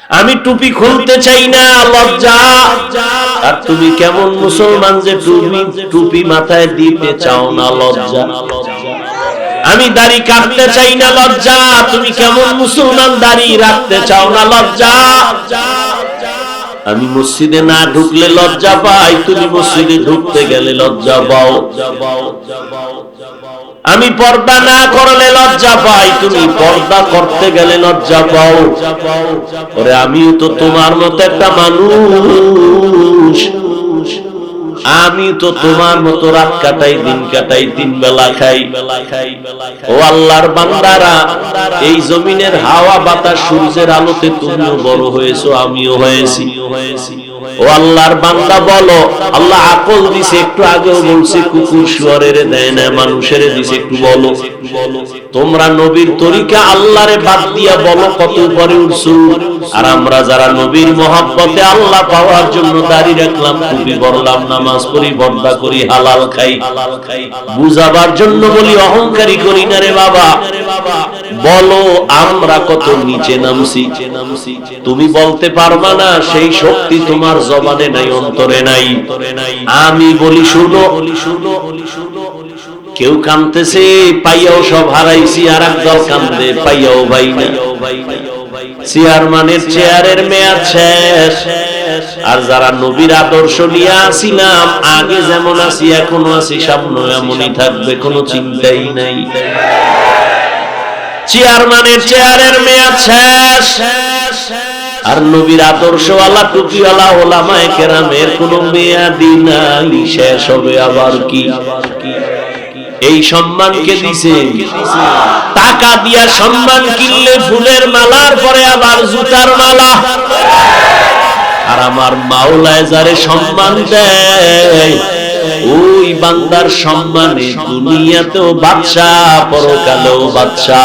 আমি টুপি খুলতে চাই না, লজ্জা। আর তুমি কেমন মুসলমান যে টুপি মাথায় দিতে চাও না, লজ্জা। আমি দাড়ি কাটতে চাই না, লজ্জা। তুমি কেমন মুসলমান দাড়ি রাখতে চাও না, লজ্জা। আমি মসজিদে না ঢুকলে লজ্জা পাই, তুমি মসজিদে ঢুকতে গেলে লজ্জা পাও। আমি পর্দা না করলে লজ্জা পাই, তুমি পর্দা করতে গেলে লজ্জা পাও। ওরে আমিও তো তোমার মতো একটা মানুষ, আমি তো তোমার মতো রাত কাটাই, দিন কাটাই, 3 বেলা খাই। ও আল্লাহর বান্দারা, এই জমিনের হাওয়া বাতাস সূর্যের আলোতে তুমিও বড় হয়েছো, আমিও হয়েছি। ও আল্লাহর বান্দা বলো, আল্লাহ আকল দিছে, একটু আগেও বলছে কুকুর শুয়ারের দেয় না, মানুষের দিছে, একটু বলো। তোমরা নবীর তরিকা আল্লাহরে বাদ দিয়া বলো কত উপরে উঠছো। আর আমরা যারা নবীর মহব্বতে আল্লাহ পাওয়ার জন্য দাড়ি রাখলাম, টুপি পরলাম, নামাজ পড়ি, পর্দা করি, হালাল খাই, বুঝাবার জন্য বলি, অহংকারী করি না রে বাবা। বলো আমরা কত নিচে নামছি। তুমি বলতে পারবা না, সেই শক্তি তোমার জবানে নাই, অন্তরে নাই। আমি বলি শুনো, কেউ কাঁদতেছে পাইয়াও সব হারাইছি, আর একদল কান্দে পাইয়াও ভাই না। চেয়ারম্যানের চেয়ারের মেয়াদ শেষ। আর যারা নবীর আদর্শ নিয়ে আসিলাম, আগে যেমন আছি এখনো আছি, সামনে এমনই থাকবে, কোনো চিন্তাই নাই। চেয়ারম্যানের চেয়ারের মেয়াদ শেষ, আর নবীর আদর্শওয়ালা টুপিওয়ালা ওলামায়ে কেরামের কোনো মেয়াদই নাই, শেষ হবে আবার কি। এই সম্মানকে দিছে, টাকা দিয়া সম্মান কিনলে ফুলের মালার পরে আবার জুতার মালা। আর আমার মাওলায় যারে সম্মান দেয়, ওই বান্দার সম্মানে দুনিয়াতেও বাদশা, পরকালেও বাদশা।